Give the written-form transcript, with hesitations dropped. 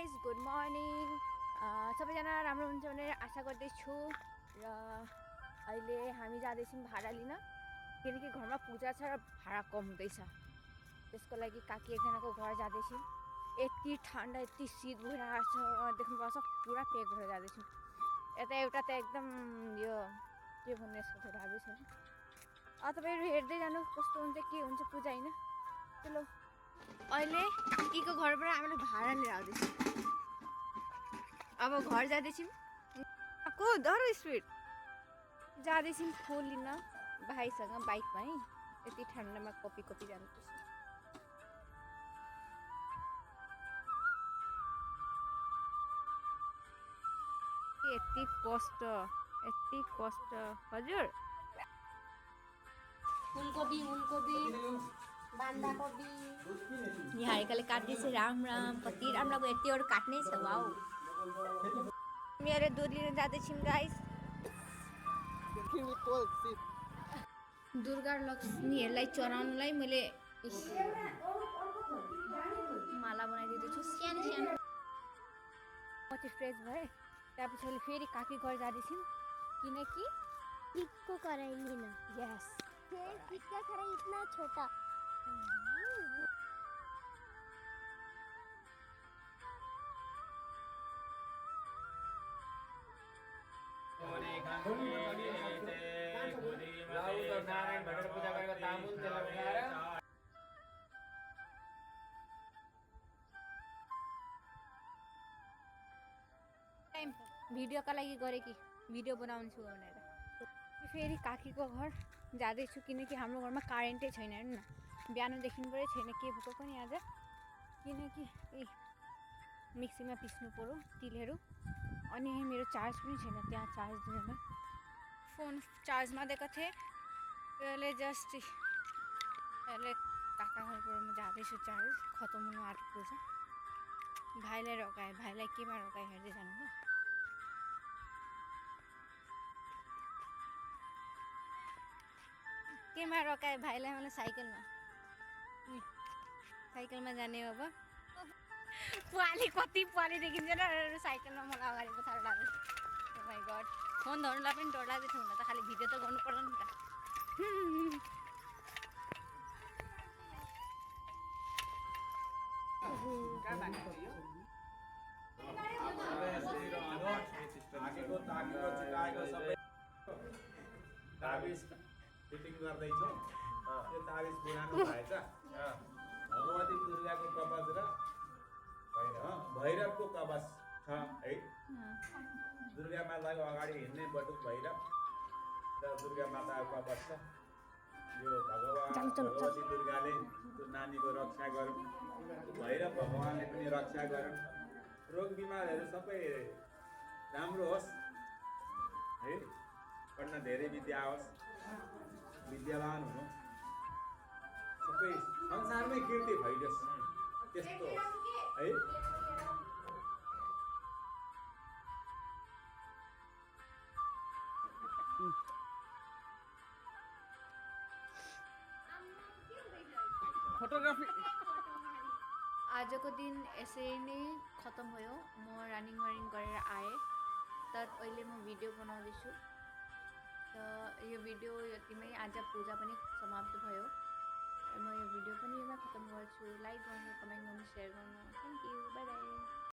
Guys good morning सबैजना राम्रो हुन्छ भनेर आशा गर्दैछु र अहिले हामी जाँदैछौँ भाडा लिन किनकि घरमा पूजा छ र भाडा कम हुँदैछ त्यसको लागि काकी एकजनाको घर जाँदैछौँ। यति ठन्डा यति शीत भइरहेको छ देख्नुपर्छ पुरा प्याक भएर जाँदैछौँ। यता एउटा त एकदम यो के भन्ने यसको ढाबी छ तपाईँहरू हेर्दै जानु कस्तो हुन्छ के हुन्छ पूजा होइन। चलो अहिले काकीको घरबाट हामीले भाडा लिएर आउँदैछौँ। अब घर जाँदैछौँ को डर स्पिड जाँदैछौँ फुल लिन भाइसँग बाइकमा है। यति ठन्डामा कपी जानुपर्छ। यति कष्ट हजुर। फूलकोपी बान्दाकोपी निहारिकाले काट्दैछ। राम राम कति राम्रो लाग्यो। यतिवटा काट्नै छ वाउ। मेरो दुध लिन जाँदैछौँ गाइस। दुर्गा लक्ष्मीहरूलाई चढाउनुलाई मैले माला बनाइदिँदैछु सानो सानो। पछि फ्रेस भएँ त्यहाँपछि फेरि काकी घर जाँदैछौँ किनकि टिकको कराई लिन। यस टिक का कराई इतना छोटा। भिडियोका लागि गरेँ कि भिडियो बनाउँछु भनेर। फेरि काकीको घर जाँदैछु किनकि हाम्रो घरमा कारेन्टै छैन। हेर्नु न बिहानदेखिबाटै छैन के भएको पनि आज किनकि मिक्सीमा पिस्नु पऱ्यो तिलहरू अनि मेरो चार्ज पनि छैन त्यहाँ चार्ज दिनमा। फोन चार्जमा दिएको थिएँ त्यसले जस्ट यसले काका घरबाट म जाँदैछु चार्ज खतम हुनु आँटेको छ। भाइलाई रोकाएँ भाइलाई केमा रोकाएँ हेर्दै जानु ल। केमा रोकाएँ भाइलाई मलाई साइकलमा जाने अब। पुवाली कति पुवाली देखिन्छ र साइकलमा मलाई अगाडि पछाडि लाग्यो। ओ माई गड फोन धर्नुलाई पनि डर लाग्दैछ। हुन त खालि भिडियो त गर्नु पर्दैन नि त। फिटिङ गर्दैछौँ। त्यो ताबिज पुरानो भएछ। भगवती दुर्गाको कवच र भैरवको कवच छ है। दुर्गा माताको अगाडि हिँड्ने बटुक भैरव र दुर्गा माताको कवच छ। यो भगवती दुर्गाले त्यो नानीको रक्षा गरून्, भैरव भगवानले पनि रक्षा गरून्, रोग बिमारहरू सबै राम्रो होस् है। पढ्न धेरै विद्या आओस्, विद्यावान हुनु, सबै संसारमै कीर्ति भइयोस् त्यस्तो है। फोटोग्राफी आजको दिन यसरी नै खतम भयो। म रनिङ गरेर आएँ त अहिले म भिडियो बनाउँदैछु। त यो भिडियो यतिमै आज पूजा पनि समाप्त भयो। म यो भिडियो पनि यसमा खतम गर्छु। लाइक गर्नु, कमेन्ट गर्नु, सेयर गर्नु। Thank you, by by.